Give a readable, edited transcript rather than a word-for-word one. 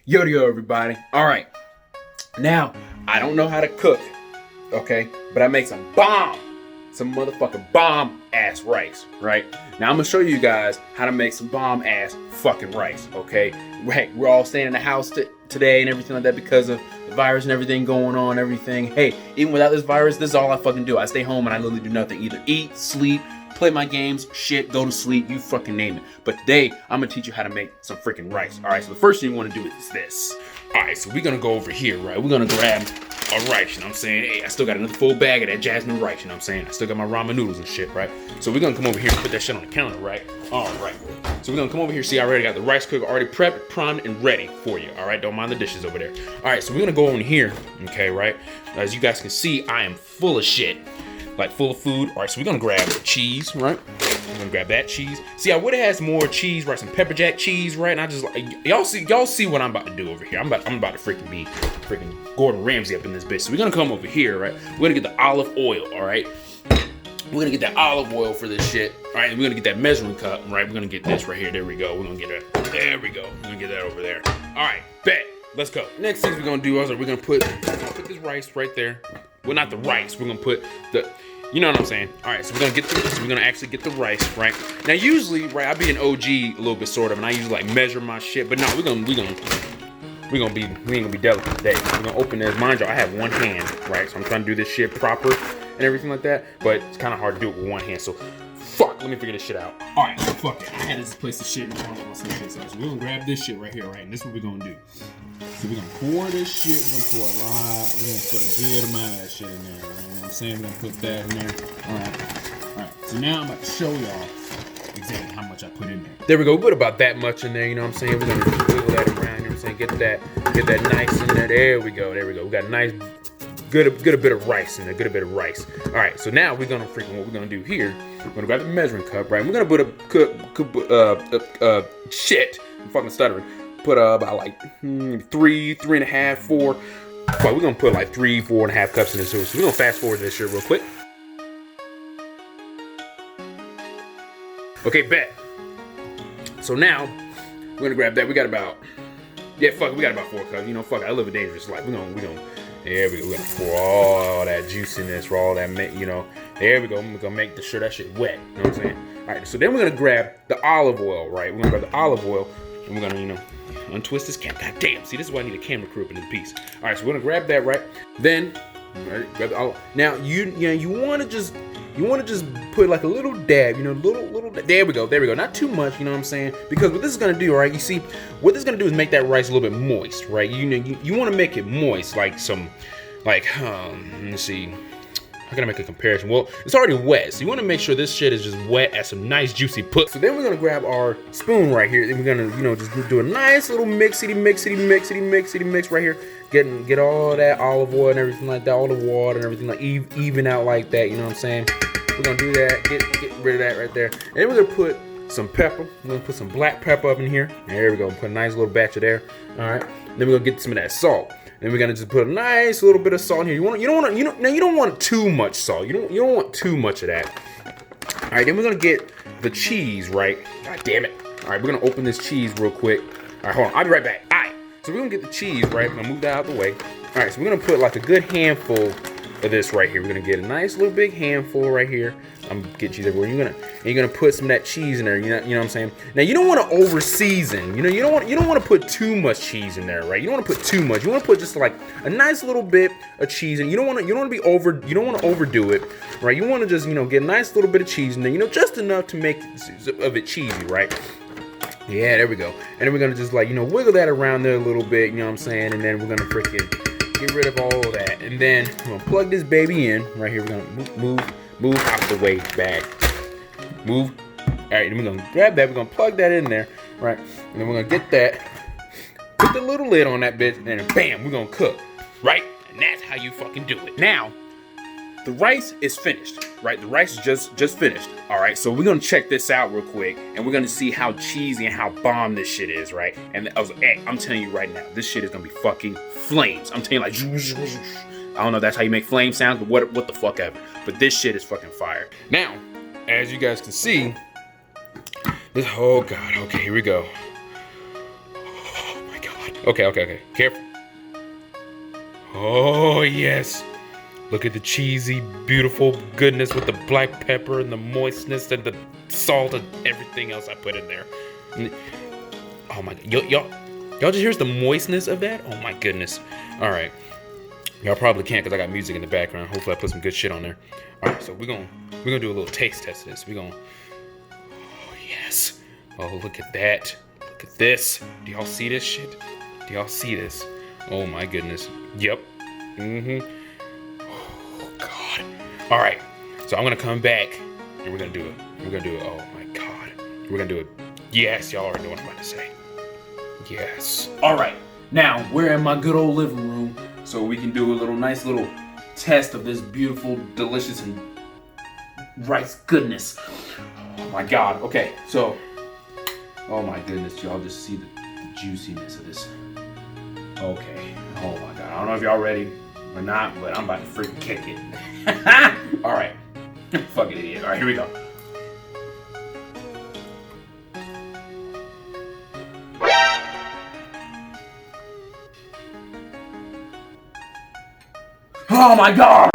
Yo, everybody. All right. Now, I don't know how to cook, okay? But I make some motherfucking bomb ass rice, right? Now, I'm gonna show you guys how to make some bomb ass fucking rice, okay? We're all staying in the house today and everything like that because of the virus and everything going on, everything. Hey, even without this virus, this is all I fucking do. I stay home and I literally do nothing. Either eat, sleep, play my games, shit, go to sleep, you fucking name it. But today, I'm gonna teach you how to make some freaking rice. All right, so the first thing you wanna do is this. All right, so we're gonna go over here, right? We're gonna grab a rice, you know what I'm saying? Hey, I still got another full bag of that jasmine rice, you know what I'm saying? I still got my ramen noodles and shit, right? So we're gonna come over here and put that shit on the counter, right? All right. So we're gonna come over here, see I already got the rice cooker already prepped, primed, and ready for you, all right? Don't mind the dishes over there. All right, so we're gonna go in here, okay, right? As you guys can see, I am full of shit. Like full of food. All right, so we're gonna grab cheese, right? We're gonna grab that cheese. See, I would have had some more cheese, right? Some pepper jack cheese, right? And I just like y'all see what I'm about to do over here. I'm about to freaking be Gordon Ramsay up in this bitch. So we're gonna come over here, right? We're gonna get the olive oil, all right? We're gonna get that olive oil for this shit, all right? And we're gonna get that measuring cup, right? We're gonna get this right here. There we go. We're gonna get it. There we go. We're gonna get that over there. All right, bet. Let's go. Next thing we're gonna do is we're gonna put this rice right there. Well, not the rice. We're gonna put the, you know what I'm saying? All right, so we're gonna get this. We're gonna actually get the rice, right? Now, usually, right, I be an OG a little bit, sort of, and I usually like measure my shit. But no, we ain't gonna be delicate today. We're gonna open this. Mind you, I have one hand, right? So I'm trying to do this shit proper and everything like that. But it's kind of hard to do it with one hand. So, fuck. Let me figure this shit out. All right, so fuck it. I had this place of shit in the corner. So we're gonna grab this shit right here, right? And this is what we're gonna do. So we're gonna pour this shit. We're gonna pour a lot. We're gonna put a good amount of that shit in there, right? You know what I'm saying? We're gonna put that in there. All right. So now I'm about to show y'all exactly how much I put in there. There we go. We put about that much in there. You know what I'm saying? We're gonna wiggle that around. You know what I'm saying? Get that nice in there. There we go. We got a nice, good a bit of rice in there. Good a bit of rice. All right. So now what we're gonna do here? We're gonna grab the measuring cup, right? We're gonna put shit. I'm fucking stuttering. Put about like 3.5, 4. But we're gonna put like 3, 4.5 cups in this. So we're gonna fast forward this shit real quick. Okay, bet. So now we're gonna grab that. We got about 4 cups. You know, fuck it. I live a dangerous life. We're gonna. There we go. We're gonna pour all that juiciness, for all that, you know. There we go. We're gonna make sure that shit wet. You know what I'm saying? All right. So then we're gonna grab the olive oil, right? We're gonna grab the olive oil, and we're gonna, you know, untwist this camera. God damn. See, this is why I need a camera crew up in this piece. All right. So we're gonna grab that, right? Then, right, grab the olive. Now you wanna just put like a little dab, you know, little. There we go. Not too much, you know what I'm saying? Because what this is gonna do, right? You see, what this is gonna do is make that rice a little bit moist, right? You know, you want to make it moist, like some, like, let me see. How can I make a comparison? Well, it's already wet, so you want to make sure this shit is just wet as some nice juicy put. So then we're gonna grab our spoon right here, and we're gonna, you know, just do a nice little mixity mix right here. Get all that olive oil and everything like that, all the water and everything, like even out like that. You know what I'm saying? We're gonna do that. Get rid of that right there, and then we're gonna put some pepper. We're gonna put some black pepper up in here. There we go. Put a nice little batch of there. All right. Then we're gonna get some of that salt. Then we're gonna just put a nice little bit of salt in here. You don't want too much salt. You don't want too much of that. All right. Then we're gonna get the cheese, right? God damn it. All right. We're gonna open this cheese real quick. All right. Hold on. I'll be right back. All right. So we're gonna get the cheese, right? I'm gonna move that out of the way. All right. So we're gonna put like a good handful of this right here. We're gonna get a nice little big handful right here. I'm getting cheese everywhere. You're gonna put some of that cheese in there. You know what I'm saying? Now you don't want to over season. You know, you don't want to put too much cheese in there, right? You don't want to put too much. You want to put just like a nice little bit of cheese, and you don't want to overdo it, right? You want to just, you know, get a nice little bit of cheese in there, you know, just enough to make of it cheesy, right? Yeah, there we go. And then we're gonna just, like, you know, wiggle that around there a little bit. You know what I'm saying? And then we're gonna freaking get rid of all of that, and then we're gonna plug this baby in right here. We're gonna move out the way back. Move. All right, and we're gonna grab that. We're gonna plug that in there, right? And then we're gonna get that. Put the little lid on that bitch, and then bam, we're gonna cook, right? And that's how you fucking do it. Now, the rice is finished, right? The rice is just finished. All right, so we're gonna check this out real quick, and we're gonna see how cheesy and how bomb this shit is, right? And I'm telling you right now, this shit is gonna be fucking flames. I'm telling you, like, I don't know if that's how you make flame sounds, but what the fuck ever. But this shit is fucking fire. Now, as you guys can see, this, oh God, okay, here we go. Oh my God. Okay. Careful. Oh, yes. Look at the cheesy, beautiful goodness with the black pepper and the moistness and the salt and everything else I put in there. Oh my God. Y'all just hear the moistness of that? Oh my goodness. All right. Y'all probably can't because I got music in the background. Hopefully I put some good shit on there. All right, so we're gonna do a little taste test of this. Oh yes. Oh, look at that. Look at this. Do y'all see this shit? Do y'all see this? Oh my goodness. Yep. Oh God. All right. So I'm gonna come back and we're gonna do it. Oh my God. We're gonna do it. Yes, y'all already know what I'm about to say. Yes. All right. Now we're in my good old living room, so we can do a nice little test of this beautiful, delicious, and rice goodness. Oh my God. Okay. So. Oh my goodness, y'all just see the juiciness of this. Okay. Oh my God. I don't know if y'all ready or not, but I'm about to freaking kick it. All right. Fucking idiot. All right, here we go. Oh my God.